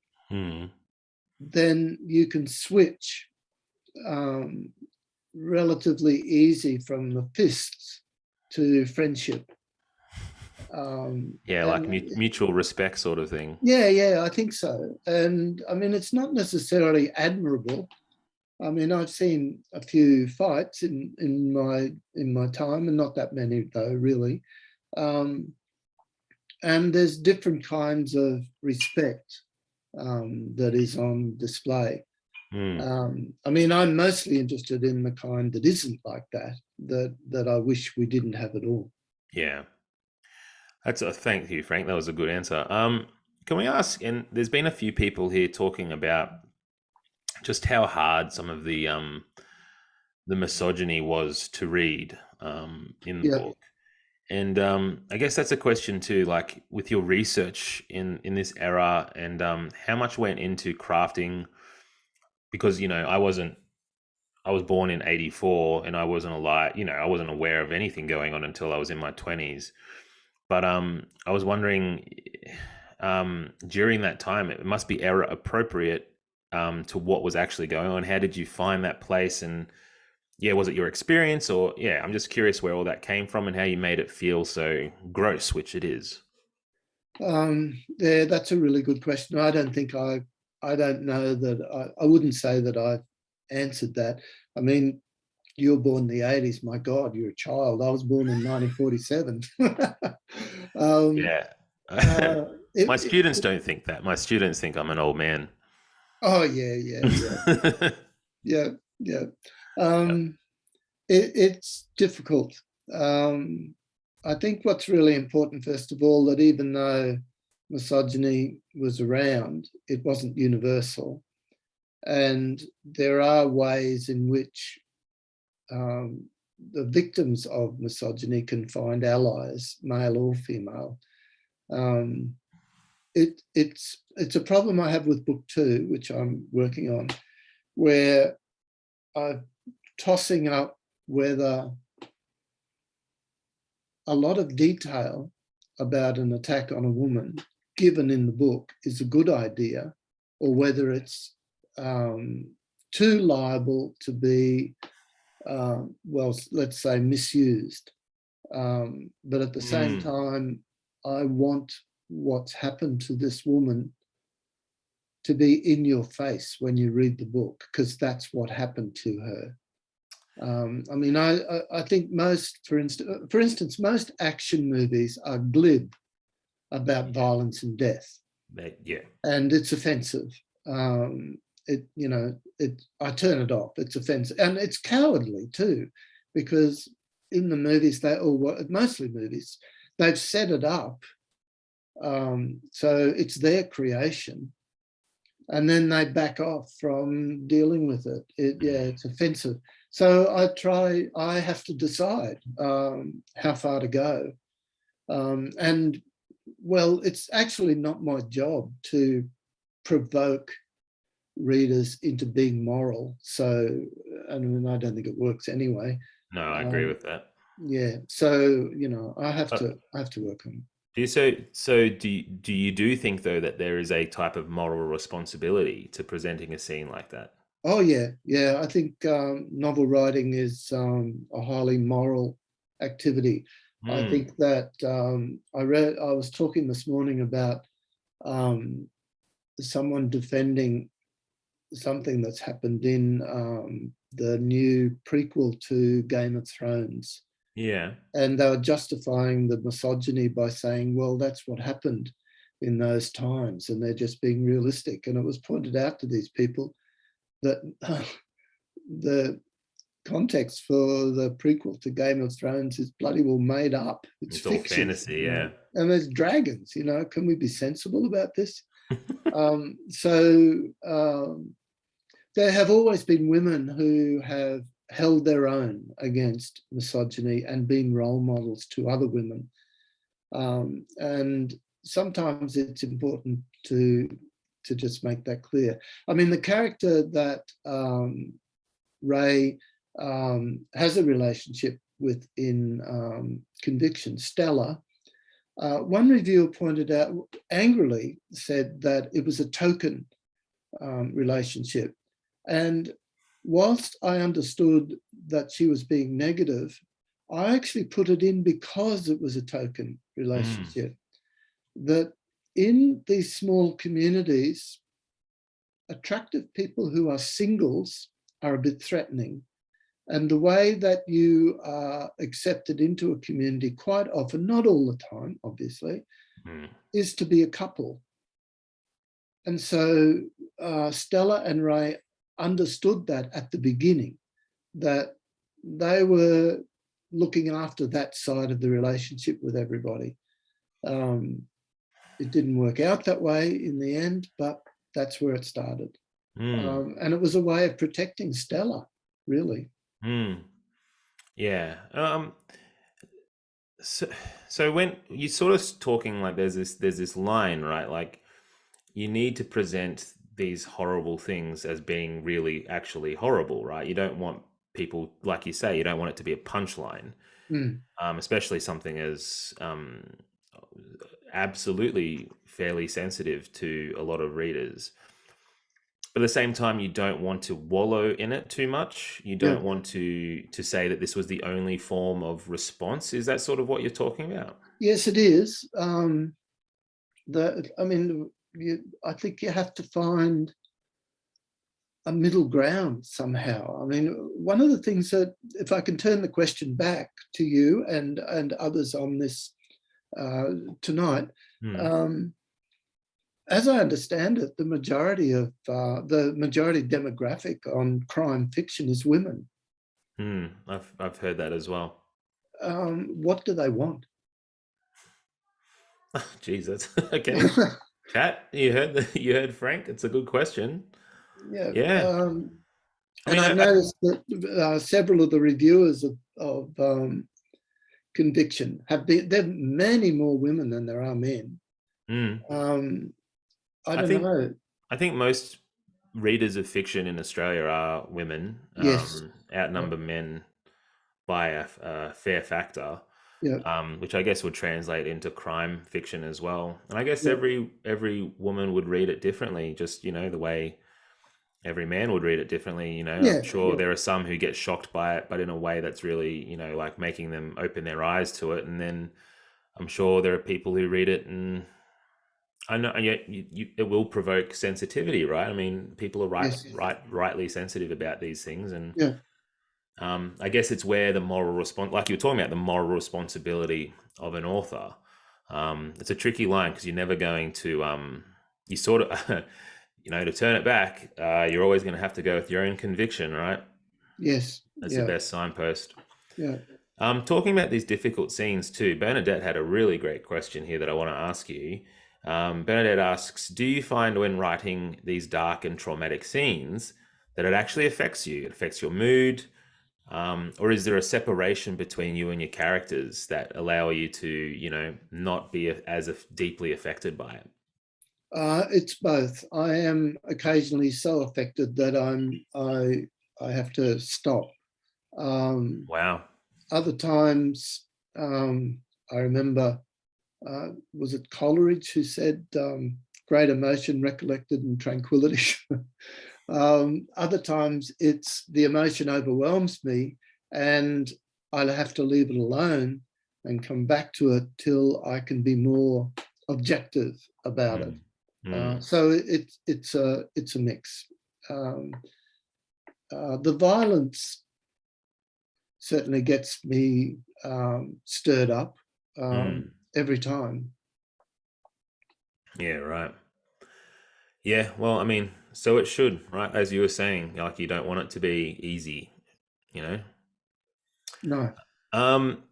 then you can switch relatively easy from the fists to friendship. Like mutual respect sort of thing. Yeah, I think so. And I mean, it's not necessarily admirable. I mean, I've seen a few fights in my time, and not that many though, really. And there's different kinds of respect that is on display. I mean, I'm mostly interested in the kind that isn't like that I wish we didn't have at all. Yeah. Thank you, Frank. That was a good answer. Can we ask, and there's been a few people here talking about just how hard some of the misogyny was to read in the book. And I guess that's a question too, like with your research in this era, and how much went into crafting, because I was born in '84, and I wasn't alive, I wasn't aware of anything going on until I was in my 20s. But I was wondering, during that time, it must be era appropriate to what was actually going on. How did you find that place? And yeah, was it your experience, or yeah, I'm just curious where all that came from and how you made it feel so gross, which it is. Yeah, that's a really good question. I don't know that I wouldn't say that I answered that. I mean, you were born in the 80s. My God, you're a child. I was born in 1947. um, Yeah. uh, My it, students don't think that. My students think I'm an old man. oh, yeah, yeah, yeah, Yeah. yeah, yeah. Um, it's difficult. Um, I think what's really important, first of all, that even though misogyny was around, it wasn't universal. And there are ways in which um, the victims of misogyny can find allies, male or female. Um, it's a problem I have with book two, which I'm working on, where I'm tossing up whether a lot of detail about an attack on a woman given in the book is a good idea, or whether it's too liable to be, well, let's say misused. But at the same Mm. time, I want what's happened to this woman to be in your face when you read the book, because that's what happened to her. I mean, I think most, for instance, most action movies are glib about violence and death, Yeah. and it's offensive. I turn it off. It's offensive, and it's cowardly too, because in the movies, mostly movies, they've set it up, so it's their creation, and then they back off from dealing with it. Yeah, it's offensive. So I have to decide how far to go. And well, it's actually not my job to provoke readers into being moral. So, I mean, I don't think it works anyway. No, I agree Um, with that. yeah. So, Uh, I have to work on it. do you do think though that there is a type of moral responsibility to presenting a scene like that? Oh yeah, yeah. I think novel writing is a highly moral activity. I Mm. think that I was talking this morning about um, someone defending something that's happened in the new prequel to Game of Thrones, Yeah. and they were justifying the misogyny by saying, "Well, that's what happened in those times," and they're just being realistic. And it was pointed out to these people that the context for the prequel to Game of Thrones is bloody well made up. It's It's all fiction, fantasy, yeah. and there's dragons. Can we be sensible about this? So there have always been women who have held their own against misogyny and been role models to other women. And sometimes it's important to just make that clear. I mean, the character that Ray has a relationship with in Conviction, Stella, one reviewer pointed out, angrily said that it was a token relationship. And whilst I understood that she was being negative, I actually put it in because it was a token Mm. relationship. That in these small communities, attractive people who are singles are a bit threatening. And the way that you are accepted into a community, quite often, not all the time, obviously, Mm. is to be a couple. And so Stella and Ray understood that at the beginning, that they were looking after that side of the relationship with everybody. Um, it didn't work out that way in the end, but that's where it started. Mm. And it was a way of protecting Stella, really. Mm. Yeah. So, so when you sort of talking like there's this line, right? Like you need to present these horrible things as being really actually horrible, right? You don't want people, like you say, you don't want it to be a punchline, Mm, especially something as absolutely fairly sensitive to a lot of readers. But at the same time, you don't want to wallow in it too much. You yeah. don't want to say that this was the only form of response. Is that sort of what you're talking about? Yes, it is. I mean, I think you have to find a middle ground somehow. I mean, one of the things that, if I can turn the question back to you and others on this tonight, Hmm. um, as I understand it, the majority demographic on crime fiction is women. Hmm. I've heard that as well. What do they want? Jesus. Okay. Chat, you heard Frank? It's a good question. Yeah, Yeah. I and mean, I've noticed that several of the reviewers of Conviction have been, there are many more women than there are men. mm, Um, I I don't think know. I think most readers of fiction in Australia are women, Yes. Yeah. outnumber men by a fair factor, Yeah. which I guess would translate into crime fiction as well. And I guess Yeah. every woman would read it differently, just the way every man would read it differently. I'm Yeah. sure Yeah. there are some who get shocked by it, but in a way that's really like making them open their eyes to it. And then I'm sure there are people who read it and I know, yeah, it will provoke sensitivity, right? I mean, people are Yes. rightly sensitive about these things, and Yeah. I guess it's where the moral response, like you were talking about, the moral responsibility of an author. It's a tricky line because you're never going to, you sort of, to turn it back, you're always going to have to go with your own conviction, right? Yes. That's the Yeah. best signpost. Yeah. Talking about these difficult scenes too, Bernadette had a really great question here that I want to ask you. Bernadette asks, do you find when writing these dark and traumatic scenes that it actually affects you? It affects your mood? Or is there a separation between you and your characters that allow you to, not be as deeply affected by it? It's both. I am occasionally so affected that I have to stop. Um, Wow. Other times, I remember, was it Coleridge who said, "Great emotion recollected in tranquility." Other times, it's the emotion overwhelms me, and I'll have to leave it alone and come back to it till I can be more objective about it. Mm. Mm. So it's a mix. Um, the violence certainly gets me stirred up Mm. every time. Yeah, right. Yeah, well, I mean, so it should, right? As you were saying, like you don't want it to be easy, you know? No, Um,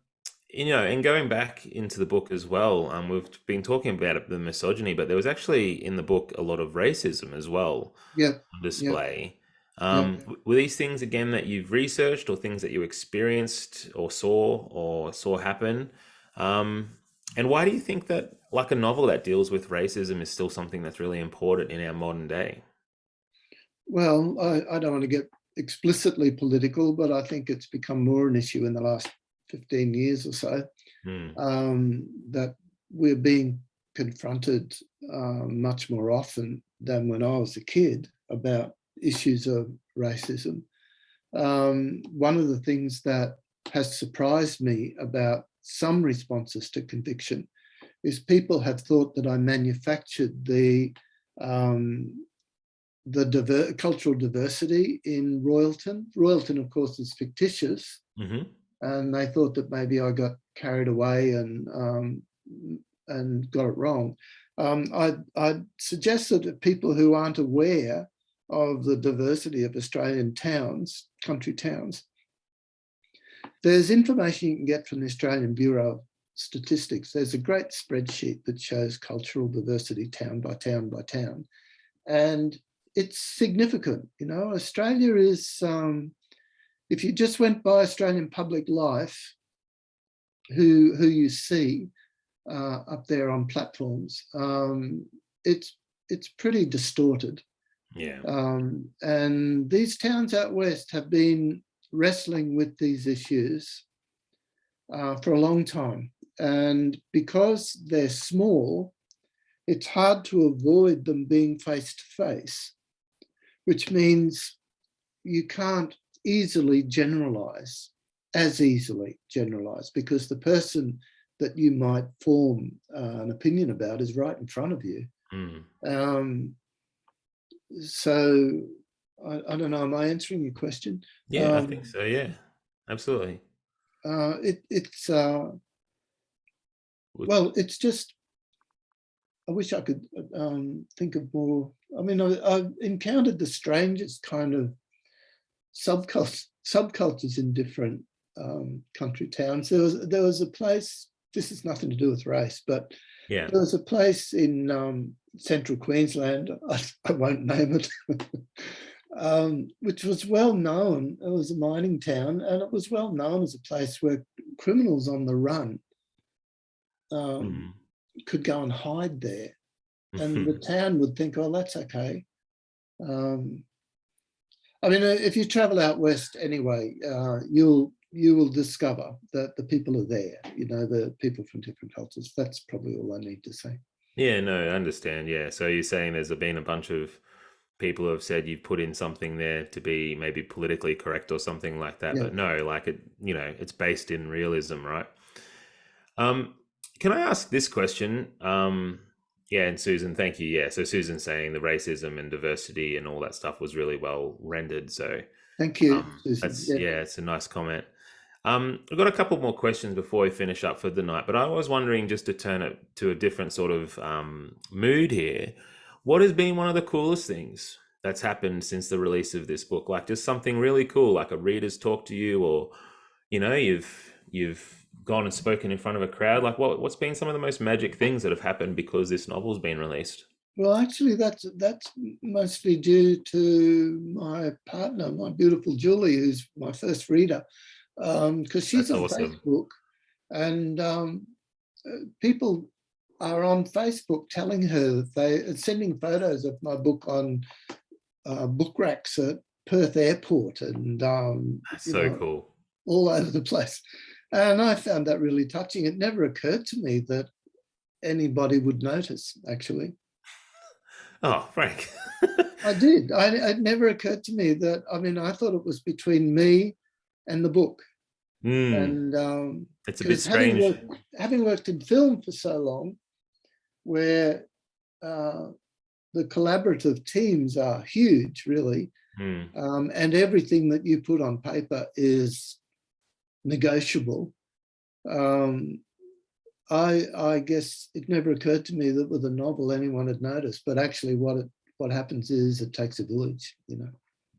and going back into the book as well, we've been talking about the misogyny, but there was actually in the book a lot of racism as well yeah, on yeah, display. yeah. Were these things again that you've researched or things that you experienced or saw happen? Um, and why do you think that, like a novel that deals with racism, is still something that's really important in our modern day? Well, I don't want to get explicitly political, but I think it's become more an issue in the last 15 years or so, Hmm. that we're being confronted much more often than when I was a kid about issues of racism. One of the things that has surprised me about some responses to conviction is people have thought that I manufactured um, the cultural diversity in Royalton. Royalton, of course, is fictitious, Hmm. and they thought that maybe I got carried away and got it wrong. I'd suggest that people who aren't aware of the diversity of Australian towns, country towns, there's information you can get from the Australian Bureau of Statistics. There's a great spreadsheet that shows cultural diversity town by town by town. And it's significant. Australia is, if you just went by Australian public life, who you see up there on platforms, it's pretty distorted. Yeah. And these towns out west have been wrestling with these issues for a long time. And because they're small, it's hard to avoid them being face to face, which means you can't easily generalize, because the person that you might form an opinion about is right in front of you. Mm. So I don't know, am I answering your question? Yeah, I think so. Yeah, absolutely. It's Would- well, it's just, I wish I could think of more. I mean, I've encountered the strangest kind of subcultures in different country towns. There was a place. This has nothing to do with race, but Yeah. there was a place in central Queensland. I won't name it, which was well known. It was a mining town, and it was well known as a place where criminals on the run Mm. could go and hide there, and the town would think, "Oh, that's okay." I mean, if you travel out west anyway, you will discover that the people are there. You know, the people from different cultures. That's probably all I need to say. Yeah, no, I understand. Yeah. So you're saying there's been a bunch of people who have said you've put in something there to be maybe politically correct or something like that, Yeah, but no, like it, it's based in realism, right? Um, can I ask this question? Yeah, and Susan, thank you. Yeah, so Susan's saying the racism and diversity and all that stuff was really well rendered. So thank you, Susan. that's Yeah, yeah, it's a nice comment. I've got a couple more questions before we finish up for the night, but I was wondering, just to turn it to a different sort of mood here, what has been one of the coolest things that's happened since the release of this book? Like just something really cool, like a reader's talked to you, or you've gone and spoken in front of a crowd. Like what's been some of the most magic things that have happened because this novel's been released? well, actually, that's mostly due to my partner, my beautiful Julie, who's my first reader, because she's That's on awesome. Facebook, and people are on Facebook telling her, sending photos of my book on book racks at Perth Airport, and That's so cool. all over the place. And I found that really touching. It never occurred to me that anybody would notice, actually. Oh, Frank. I did. It never occurred to me that, I mean, I thought it was between me and the book. Mm, And it's a bit because strange. having worked in film for so long, where the collaborative teams are huge, really, Mm, and everything that you put on paper is negotiable. I guess it never occurred to me that with a novel anyone had noticed, but actually what happens is it takes a village, you know.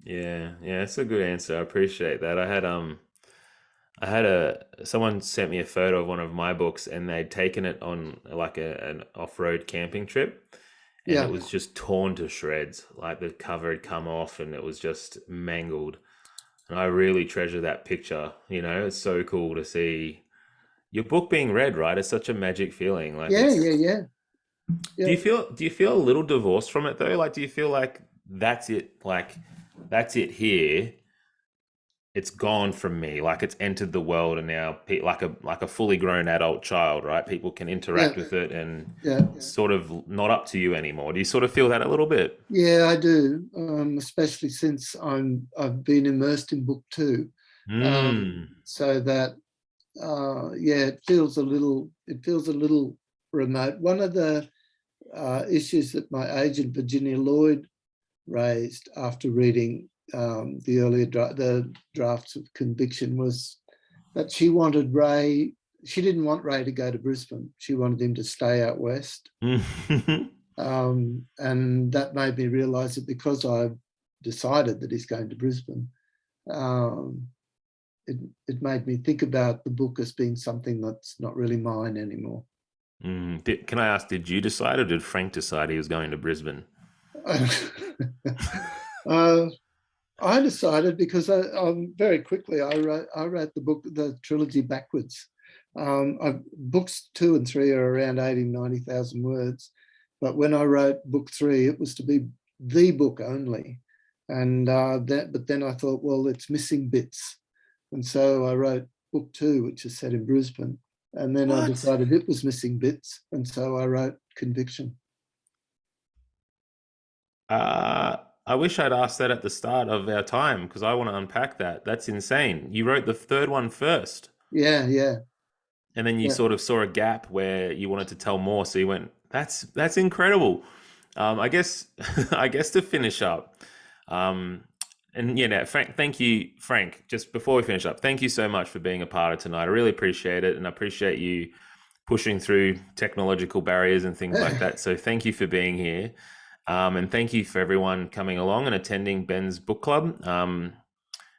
yeah, yeah, that's a good answer. I appreciate that. I had a someone sent me a photo of one of my books, and they'd taken it on like an off-road camping trip, and it Yeah, was just torn to shreds. Like the cover had come off and it was just mangled. And I really treasure that picture. It's so cool to see your book being read, right? It's such a magic feeling. Like yeah, it's yeah, yeah, do yeah. you feel a little divorced from it though? Like do you feel like that's it, that's it here? It's gone from me, like it's entered the world, and now like a fully grown adult child, right? People can Yeah, interact with it, and yeah, it's sort of not up to you anymore. Do you sort of feel that a little bit? yeah. I do, especially since I've been immersed in book two, Mm. so that yeah, it feels a little remote. One of the issues that my agent Virginia Lloyd raised after reading the earlier the drafts of Conviction was that she wanted Ray. She didn't want Ray to go to Brisbane. She wanted him to stay out west. And that made me realise that because I've decided that he's going to Brisbane, um, it made me think about the book as being something that's not really mine anymore. Can I ask, did you decide or did Frank decide he was going to Brisbane? uh, I decided because very quickly I wrote the book, the trilogy backwards. Books 2 and 3 are around 80, 90,000 words. But when I wrote book 3, it was to be the book only. And but then I thought, well, it's missing bits. And so I wrote book 2, which is set in Brisbane. And then I What? decided it was missing bits. And so I wrote Conviction. I wish I'd asked that at the start of our time because I want to unpack that. That's insane. You wrote the third one first, Yeah, yeah, and then you yeah. sort of saw a gap where you wanted to tell more. So you went, "That's incredible." I guess I guess to finish up, um, and yeah, no, Frank, thank you, Frank. Just before we finish up, thank you so much for being a part of tonight. I really appreciate it, and I appreciate you pushing through technological barriers and things like that. So thank you for being here. And thank you for everyone coming along and attending Ben's book club.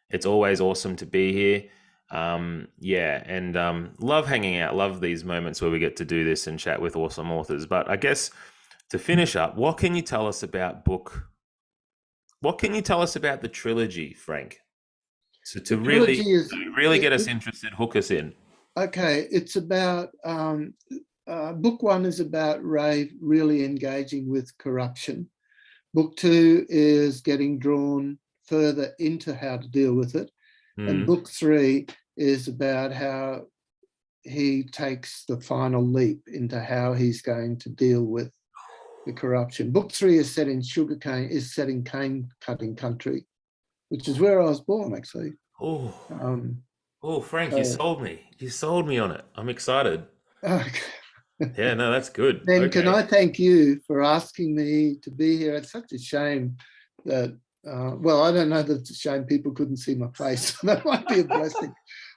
It's always awesome to be here. Yeah, and love hanging out. Love these moments where we get to do this and chat with awesome authors. But I guess to finish up, what can you tell us about book? What can you tell us about the trilogy, Frank? So The to trilogy is really get us interested, hook us in. okay. It's about book 1 is about Ray really engaging with corruption. Book 2 is getting drawn further into how to deal with it. And Mm. book 3 is about how he takes the final leap into how he's going to deal with the corruption. Book 3 is set in cane cutting country, which is where I was born, actually. Oh, Um, oh, Frank, you so, sold me. You sold me on it. I'm excited. okay. Yeah, no, that's good. Then can Okay. I thank you for asking me to be here? It's such a shame that, well, I don't know that it's a shame people couldn't see my face. That might be a blessing.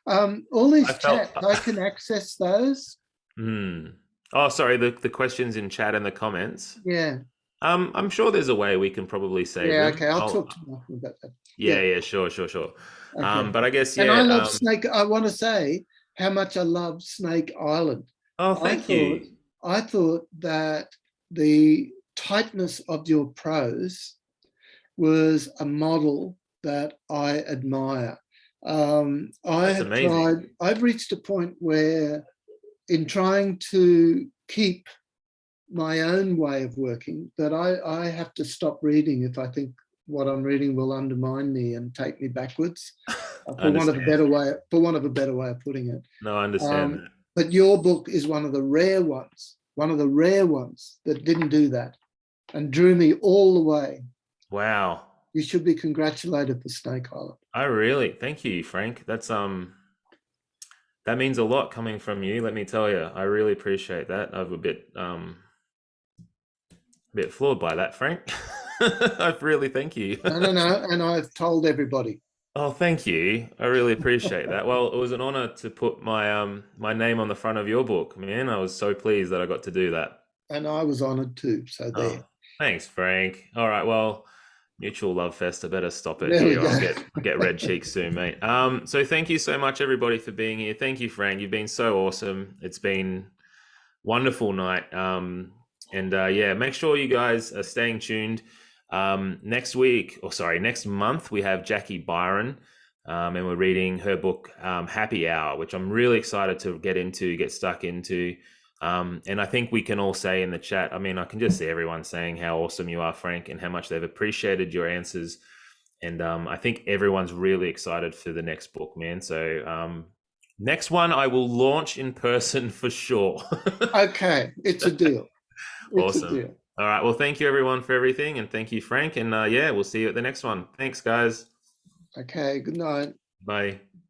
All I these felt. chats, I can access those. Hmm. Oh, sorry. The questions in chat and the comments. Yeah, I'm sure there's a way we can probably save yeah, them. okay. I'll I'll. talk to Michael about that. Yeah, Yeah, yeah, sure, sure, sure. okay. But I guess And I yeah. love Snake. I want to say how much I love Snake Island. Oh, I thank thought, you. I thought that the tightness of your prose was a model that I admire. That's amazing. I've reached a point where, in trying to keep my own way of working, that I have to stop reading if I think what I'm reading will undermine me and take me backwards, I understand. for want of a better way of putting it. No, I understand that. But your book is one of the rare ones that didn't do that and drew me all the way. Wow. You should be congratulated for Snake Island. I really thank you, Frank. That means a lot coming from you. Let me tell you. I really appreciate that. I'm a bit floored by that, Frank. I really thank you. No, no, no. And I've told everybody. Oh, thank you. I really appreciate that. Well, it was an honor to put my name on the front of your book, man. I was so pleased that I got to do that. And I was honoured too. So there. Oh, thanks, Frank. All right, well, mutual love fest. I better stop it There we here. go. I'll get red cheeks soon, mate. So thank you so much, everybody, for being here. Thank you, Frank. You've been so awesome. It's been wonderful night. And yeah, make sure you guys are staying tuned. Next week, or sorry, next month, we have Jackie Byron, and we're reading her book, Happy Hour, which I'm really excited to get stuck into. And I think we can all say in the chat, I mean, I can just see everyone saying how awesome you are, Frank, and how much they've appreciated your answers. And I think everyone's really excited for the next book, man. So next one I will launch in person for sure. Okay. It's a deal. It's a Awesome. deal. All right. Well, thank you everyone for everything. And thank you, Frank. And yeah, we'll see you at the next one. Thanks, guys. Okay. Good night. Bye.